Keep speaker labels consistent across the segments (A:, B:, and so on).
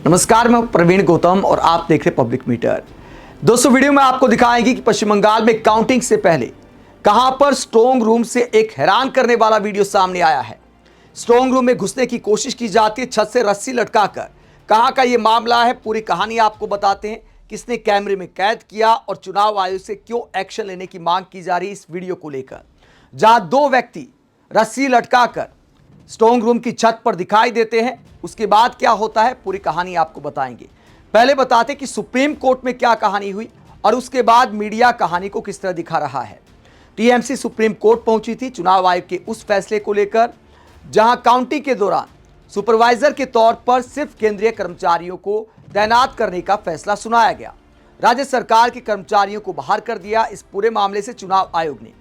A: नमस्कार, मैं प्रवीण गौतम और आप देख रहे पब्लिक मीटर। दोस्तों, वीडियो में आपको दिखाएंगे कि पश्चिम बंगाल में काउंटिंग से पहले कहां पर स्ट्रांग रूम से एक हैरान करने वाला वीडियो सामने आया है। स्ट्रांग रूम में घुसने की कोशिश की जाती है छत से रस्सी लटकाकर। कहां का यह मामला है, पूरी कहानी आपको बताते हैं। किसने कैमरे में कैद किया और चुनाव आयोग से क्यों एक्शन लेने की मांग की जा रही है इस वीडियो को लेकर। जहां दो व्यक्ति रस्सी लटकाकर स्ट्रांग रूम की छत पर दिखाई देते हैं, उसके बाद क्या होता है पूरी कहानी आपको बताएंगे। पहले बताते कि सुप्रीम कोर्ट में क्या कहानी हुई और उसके बाद मीडिया कहानी को किस तरह दिखा रहा है। टीएमसी सुप्रीम कोर्ट पहुंची थी चुनाव आयोग के उस फैसले को लेकर जहां काउंटिंग के दौरान सुपरवाइजर के तौर पर सिर्फ केंद्रीय कर्मचारियों को तैनात करने का फैसला सुनाया गया। राज्य सरकार के कर्मचारियों को बाहर कर दिया। इस पूरे मामले से चुनाव आयोग ने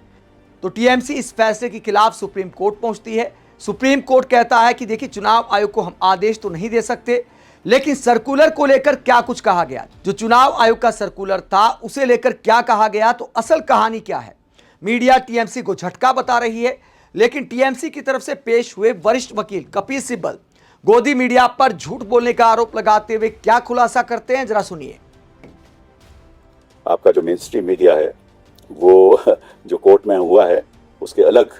A: तो टीएमसी इस फैसले के खिलाफ सुप्रीम कोर्ट पहुंचती है। सुप्रीम कोर्ट कहता है कि देखिए, चुनाव आयोग को हम आदेश तो नहीं दे सकते, लेकिन सर्कुलर को लेकर क्या कुछ कहा गया, जो चुनाव आयोग का सर्कुलर था उसे लेकर क्या कहा गया, तो असल कहानी क्या है। मीडिया टीएमसी को झटका बता रही है, लेकिन टीएमसी की तरफ से पेश हुए वरिष्ठ वकील कपिल सिब्बल गोदी मीडिया पर झूठ बोलने का आरोप लगाते हुए क्या खुलासा करते हैं, जरा सुनिए।
B: आपका जो मेन स्ट्रीम मीडिया है वो जो कोर्ट में हुआ है उसके अलग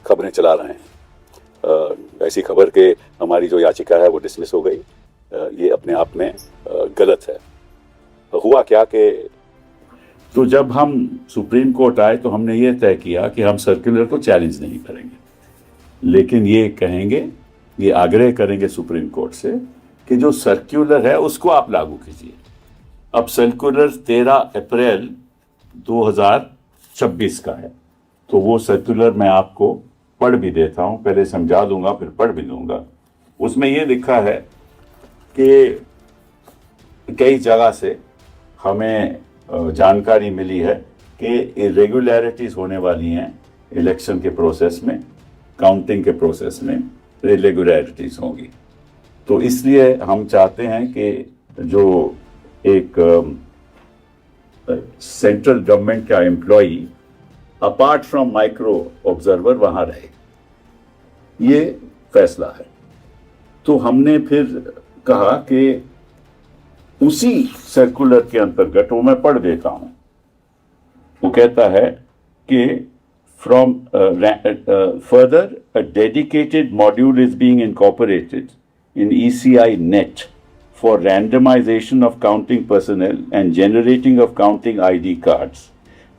B: खबरें चला रहे हैं। ऐसी खबर के हमारी जो याचिका है वो डिसमिस हो गई। ये अपने आप में गलत है। हुआ क्या कि
C: तो जब हम सुप्रीम कोर्ट आए तो हमने ये तय किया कि हम सर्कुलर को चैलेंज नहीं करेंगे, लेकिन ये कहेंगे, ये आग्रह करेंगे सुप्रीम कोर्ट से कि जो सर्कुलर है उसको आप लागू कीजिए। अब सर्कुलर 13 अप्रैल 2026 का है, तो वो सर्कुलर मैं आपको पढ़ भी देता हूं, पहले समझा दूंगा फिर पढ़ भी दूंगा। उसमें ये लिखा है कि कई जगह से हमें जानकारी मिली है कि इरेगुलरिटीज होने वाली हैं इलेक्शन के प्रोसेस में, काउंटिंग के प्रोसेस में इरेगुलरिटीज होंगी। तो इसलिए हम चाहते हैं कि जो एक सेंट्रल गवर्नमेंट का employee apart from micro observer वहां रहे, ये फैसला है। तो हमने फिर कहा कि उसी सर्कुलर के अंतर्गत, वो मैं पढ़ देता हूं, वो कहता है कि from further a dedicated module is being incorporated in ECI net for randomization of counting personnel and generating of counting ID cards.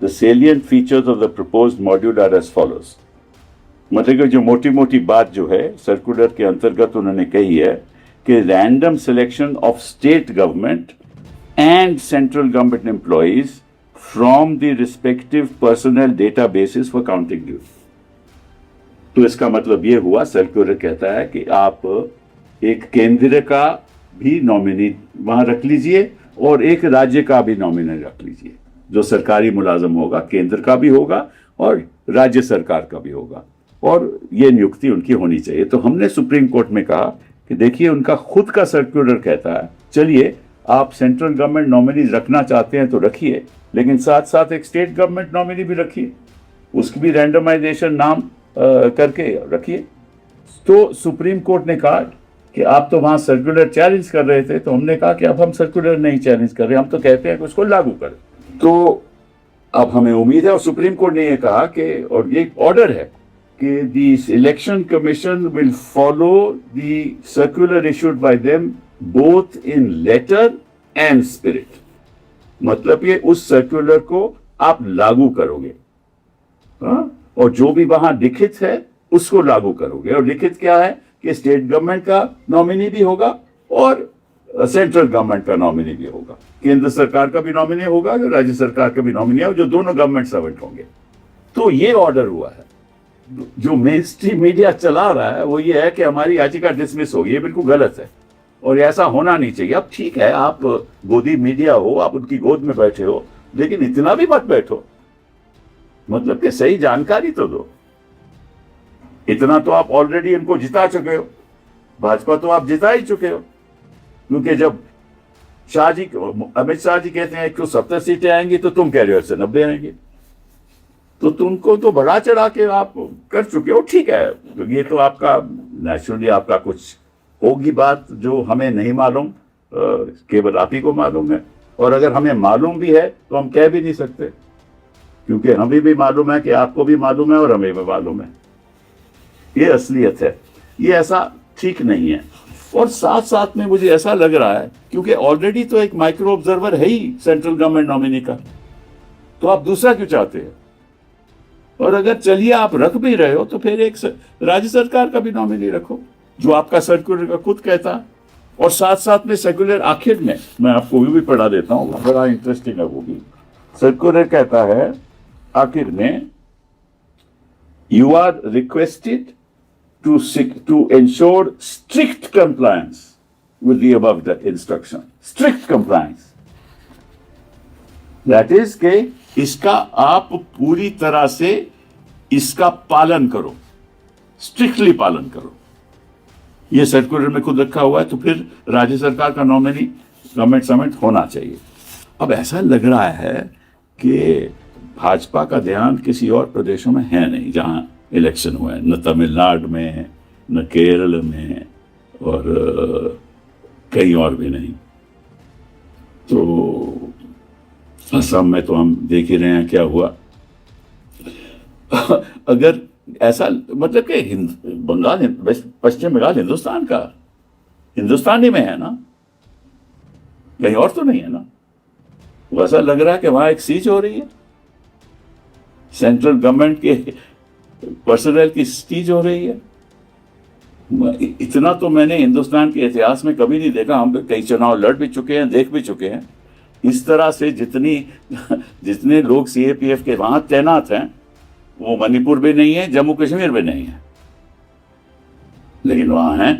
C: The salient features of the proposed module are as follows. मतलब कि जो मोटी मोटी बात जो है circular के अंतर्गत उन्होंने कही है कि random selection of state government and central government employees from the respective personal databases for counting duty. तो इसका मतलब ये हुआ, सर्कुलर कहता है कि आप एक केंद्र का भी नॉमिनी वहां रख लीजिए और एक राज्य का भी नॉमिनी रख लीजिए। जो सरकारी मुलाजम होगा केंद्र का भी होगा और राज्य सरकार का भी होगा, और ये नियुक्ति उनकी होनी चाहिए। तो हमने सुप्रीम कोर्ट में कहा कि देखिए, उनका खुद का सर्कुलर कहता है, चलिए आप सेंट्रल गवर्नमेंट नॉमिनी रखना चाहते हैं तो रखिए, लेकिन साथ साथ एक स्टेट गवर्नमेंट नॉमिनी भी रखिए, उसकी भी रैंडमाइजेशन नाम करके रखिए। तो सुप्रीम कोर्ट ने कहा कि आप तो वहां सर्कुलर चैलेंज कर रहे थे, तो हमने कहा कि अब हम सर्कुलर नहीं चैलेंज कर रहे, हम तो कहते हैं कि उसको लागू करें। तो अब हमें उम्मीद है, और सुप्रीम कोर्ट ने ये कहा कि, और ये ऑर्डर है कि the election commission will follow the circular issued by them both in letter and spirit. मतलब ये उस सर्कुलर को आप लागू करोगे, और जो भी वहां लिखित है उसको लागू करोगे। और लिखित क्या है कि स्टेट गवर्नमेंट का नॉमिनी भी होगा और सेंट्रल गवर्नमेंट का नॉमिनी भी होगा, केंद्र सरकार का भी नॉमिनी होगा, राज्य सरकार का भी नॉमिनी है, जो दोनों गवर्नमेंट सर्वेंट होंगे। तो ये ऑर्डर हुआ है। जो मेन स्ट्रीम मीडिया चला रहा है वो ये है कि हमारी याचिका डिसमिस होगी, ये बिल्कुल गलत है और ऐसा होना नहीं चाहिए। अब ठीक है, आप गोदी मीडिया हो, आप उनकी गोद में बैठे हो, लेकिन इतना भी मत बैठो, मतलब कि सही जानकारी तो दो। इतना तो आप ऑलरेडी इनको जिता चुके हो, भाजपा तो आप जिता ही चुके हो, क्योंकि जब अमित शाह जी कहते हैं 170 सीटें आएंगी तो तुम कह रहे हो 190 आएंगी, तो तुमको तो बढ़ा चढ़ा के आप कर चुके हो। ठीक है, ये तो आपका नेचुरली आपका कुछ होगी बात जो हमें नहीं मालूम, केवल आप ही को मालूम है। और अगर हमें मालूम भी है तो हम कह भी नहीं सकते, क्योंकि हमें भी मालूम है कि आपको भी मालूम है और हमें भी मालूम है। ये असलियत है, ये ऐसा ठीक नहीं है। और साथ साथ में मुझे ऐसा लग रहा है, क्योंकि ऑलरेडी तो एक माइक्रो ऑब्जर्वर है ही सेंट्रल गवर्नमेंट नॉमिनी का, तो आप दूसरा क्यों चाहते हैं? और अगर चलिए आप रख भी रहे हो तो फिर एक राज्य सरकार का भी नॉमिनी रखो, जो आपका सर्कुलर का खुद कहता है। और साथ साथ में सर्कुलर आखिर में मैं आपको भी पढ़ा देता हूँ, बड़ा इंटरेस्टिंग है वो भी। सर्कुलर कहता है आखिर में, you are requested to ensure strict compliance with the above instruction. Strict compliance. That is कि इसका आप पूरी तरह से इसका पालन करो, स्ट्रिक्टली पालन करो। ये सर्कुलर में खुद रखा हुआ है, तो फिर राज्य सरकार का नॉमिनी गवर्नमेंट समिट होना चाहिए। अब ऐसा लग रहा है कि भाजपा का ध्यान किसी और प्रदेशों में है नहीं जहां इलेक्शन हुआ है, न तमिलनाडु में, न केरल में, और कहीं और भी नहीं। तो असम में तो हम देख ही रहे हैं क्या हुआ। अगर ऐसा मतलब कि बंगाल, पश्चिम बंगाल हिंदुस्तान का, हिंदुस्तान ही में है ना, कहीं और तो नहीं है ना। वैसा लग रहा है कि वहां एक सीज हो रही है, सेंट्रल गवर्नमेंट के पर्सनल की सीज हो रही है। इतना तो मैंने हिंदुस्तान के इतिहास में कभी नहीं देखा। हम कई चुनाव लड़ भी चुके हैं, देख भी चुके हैं। इस तरह से जितने लोग सीएपीएफ के वहां तैनात हैं, वो मणिपुर भी नहीं है, जम्मू कश्मीर भी नहीं है, लेकिन वहां हैं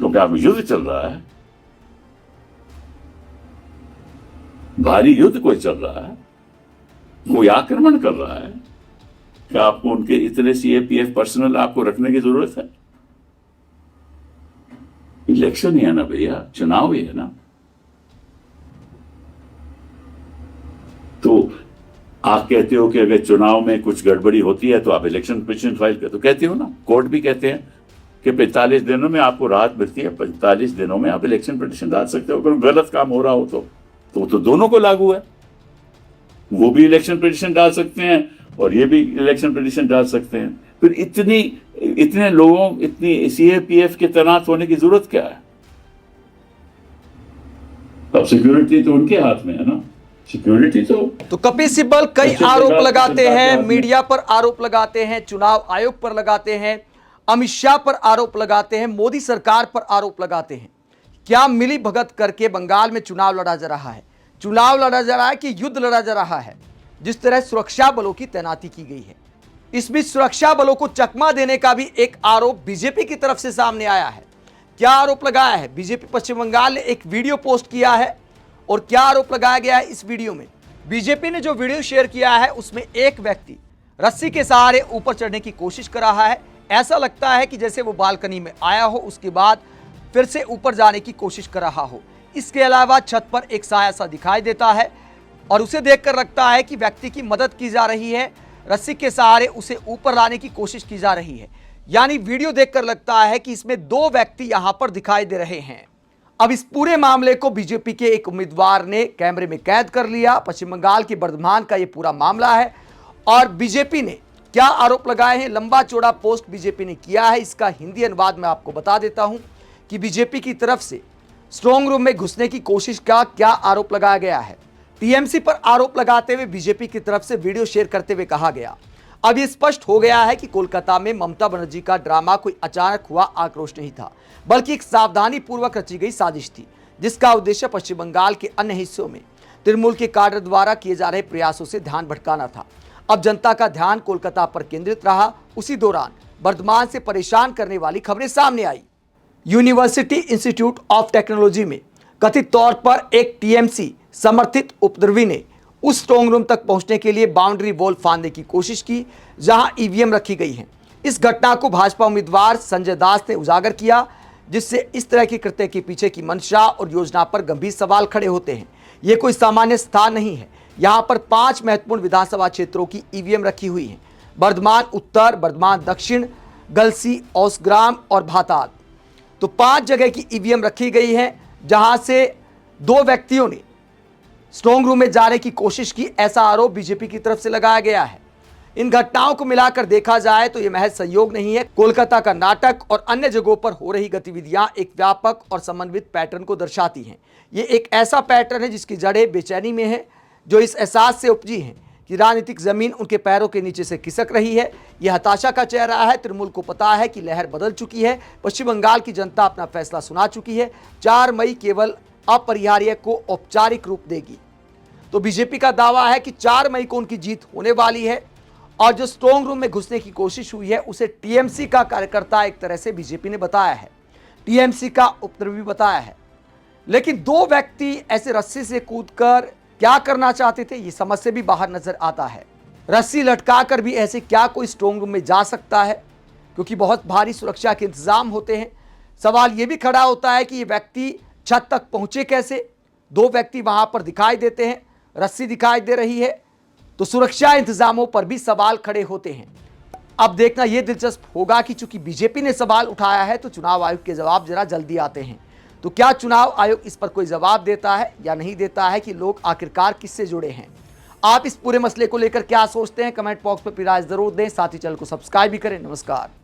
C: क्योंकि अब युद्ध चल रहा है, भारी युद्ध कोई चल रहा है, कोई आक्रमण कर रहा है। क्या आपको उनके इतने सीएपीएफ पर्सनल आपको रखने की जरूरत है? इलेक्शन ही है ना भैया, चुनाव ही है ना। तो आप कहते हो कि अगर चुनाव में कुछ गड़बड़ी होती है तो आप इलेक्शन पिटीशन फाइल करते हो, कहते हो ना। कोर्ट भी कहते हैं कि 45 दिनों में आपको राहत मिलती है, 45 दिनों में आप इलेक्शन पिटीशन डाल सकते हो। अगर गलत काम हो रहा हो तो दोनों को लागू है। वो भी इलेक्शन पिटीशन डाल सकते हैं और ये भी इलेक्शन पिटीशन डाल सकते हैं। फिर इतने लोगों, इतनी सीएपीएफ के तैनात होने की जरूरत क्या है? अब सिक्योरिटी तो उनके हाथ में है ना, सिक्योरिटी तो
A: कपिल सिब्बल कई आरोप लगाते हैं, मीडिया पर आरोप लगाते हैं, चुनाव आयोग पर लगाते हैं, अमित शाह पर आरोप लगाते हैं, मोदी सरकार पर आरोप लगाते हैं। क्या मिली भगत करके बंगाल में चुनाव लड़ा जा रहा है? चुनाव लड़ा जा रहा है कि युद्ध लड़ा जा रहा है? जिस तरह सुरक्षा बलों की तैनाती की गई है, इस बीच सुरक्षा बलों को चकमा देने का भी एक आरोप बीजेपी की तरफ से सामने आया है। क्या आरोप लगाया है? बीजेपी पश्चिम बंगाल ने एक वीडियो पोस्ट किया है और क्या आरोप लगाया गया है इस वीडियो में? बीजेपी ने जो वीडियो शेयर किया है उसमें एक व्यक्ति रस्सी के सहारे ऊपर चढ़ने की कोशिश कर रहा है। ऐसा लगता है कि जैसे वो बालकनी में आया हो, उसके बाद फिर से ऊपर जाने की कोशिश कर रहा हो। इसके अलावा छत पर एक साया सा दिखाई देता है और उसे देखकर लगता है कि व्यक्ति की मदद की जा रही है, रस्सी के सहारे उसे ऊपर लाने की कोशिश की जा रही है। यानी वीडियो देखकर लगता है कि इसमें दो व्यक्ति यहां पर दिखाई दे रहे हैं। अब इस पूरे मामले को बीजेपी के एक उम्मीदवार ने कैमरे में कैद कर लिया। पश्चिम बंगाल के बर्धमान का यह पूरा मामला है और बीजेपी ने क्या आरोप लगाए हैं, लंबा चौड़ा पोस्ट बीजेपी ने किया है। इसका हिंदी अनुवाद मैं आपको बता देता हूं कि बीजेपी की तरफ से स्ट्रांग रूम में घुसने की कोशिश का क्या आरोप लगाया गया है। टीएमसी पर आरोप लगाते हुए बीजेपी की तरफ से वीडियो शेयर करते हुए कहा गया, अब यह स्पष्ट हो गया है कि कोलकाता में ममता बनर्जी का ड्रामा कोई अचानक हुआ आक्रोश नहीं था, बल्कि एक सावधानी पूर्वक रची गई साजिश थी, जिसका उद्देश्य पश्चिम बंगाल के अन्य हिस्सों में तृणमूल के काडर द्वारा किए जा रहे प्रयासों से ध्यान भटकाना था। अब जनता का ध्यान कोलकाता पर केंद्रित रहा। उसी दौरान वर्धमान से परेशान करने वाली खबरें सामने आई। यूनिवर्सिटी इंस्टीट्यूट ऑफ टेक्नोलॉजी में कथित तौर पर एक टीएमसी समर्थित उपद्रवी ने उस स्ट्रांग रूम तक पहुंचने के लिए बाउंड्री वॉल फांदने की कोशिश की जहां ईवीएम रखी गई है। इस घटना को भाजपा उम्मीदवार संजय दास ने उजागर किया, जिससे इस तरह के कृत्य के पीछे की मंशा और योजना पर गंभीर सवाल खड़े होते हैं। यह कोई सामान्य स्थान नहीं है। यहां पर 5 महत्वपूर्ण विधानसभा क्षेत्रों की ईवीएम रखी हुई है: बर्धमान उत्तर, बर्धमान दक्षिण, गलसी, औसग्राम और भाताल। तो 5 जगह की ईवीएम रखी गई है, जहां से 2 व्यक्तियों ने स्ट्रांग रूम में जाने की कोशिश की, ऐसा आरोप बीजेपी की तरफ से लगाया गया है। इन घटनाओं को मिलाकर देखा जाए तो यह महज संयोग नहीं है। कोलकाता का नाटक और अन्य जगहों पर हो रही गतिविधियां एक व्यापक और समन्वित पैटर्न को दर्शाती हैं। ये एक ऐसा पैटर्न है जिसकी जड़ें बेचैनी में है, जो इस एहसास से उपजी हैं कि राजनीतिक जमीन उनके पैरों के नीचे से खिसक रही है। यह हताशा का चेहरा है। तृणमूल को पता है कि लहर बदल चुकी है। पश्चिम बंगाल की जनता अपना फैसला सुना चुकी है। 4 मई केवल अपरिहार्य को औपचारिक रूप देगी। तो बीजेपी का दावा है कि 4 मई को उनकी जीत होने वाली है, और जो स्ट्रांग रूम में घुसने की कोशिश हुई है उसे टीएमसी का कार्यकर्ता एक तरह से बीजेपी ने बताया है, टीएमसी का उपद्रवी बताया है। लेकिन 2 व्यक्ति ऐसे रस्सी से कूदकर क्या करना चाहते थे, ये समझ से भी बाहर नजर आता है। रस्सी लटकाकर भी ऐसे क्या कोई स्ट्रांग रूम में जा सकता है, क्योंकि बहुत भारी सुरक्षा के इंतजाम होते हैं। सवाल यह भी खड़ा होता है कि ये व्यक्ति छत तक पहुंचे कैसे। 2 व्यक्ति वहां पर दिखाई देते हैं, रस्सी दिखाई दे रही है, तो सुरक्षा इंतजामों पर भी सवाल खड़े होते हैं। अब देखना यह दिलचस्प होगा कि चूंकि बीजेपी ने सवाल उठाया है तो चुनाव आयोग के जवाब जरा जल्दी आते हैं। तो क्या चुनाव आयोग इस पर कोई जवाब देता है या नहीं देता है कि लोग आखिरकार किससे जुड़े हैं। आप इस पूरे मसले को लेकर क्या सोचते हैं, कमेंट बॉक्स पर अपनी राय जरूर दें। साथ ही चैनल को सब्सक्राइब भी करें। नमस्कार।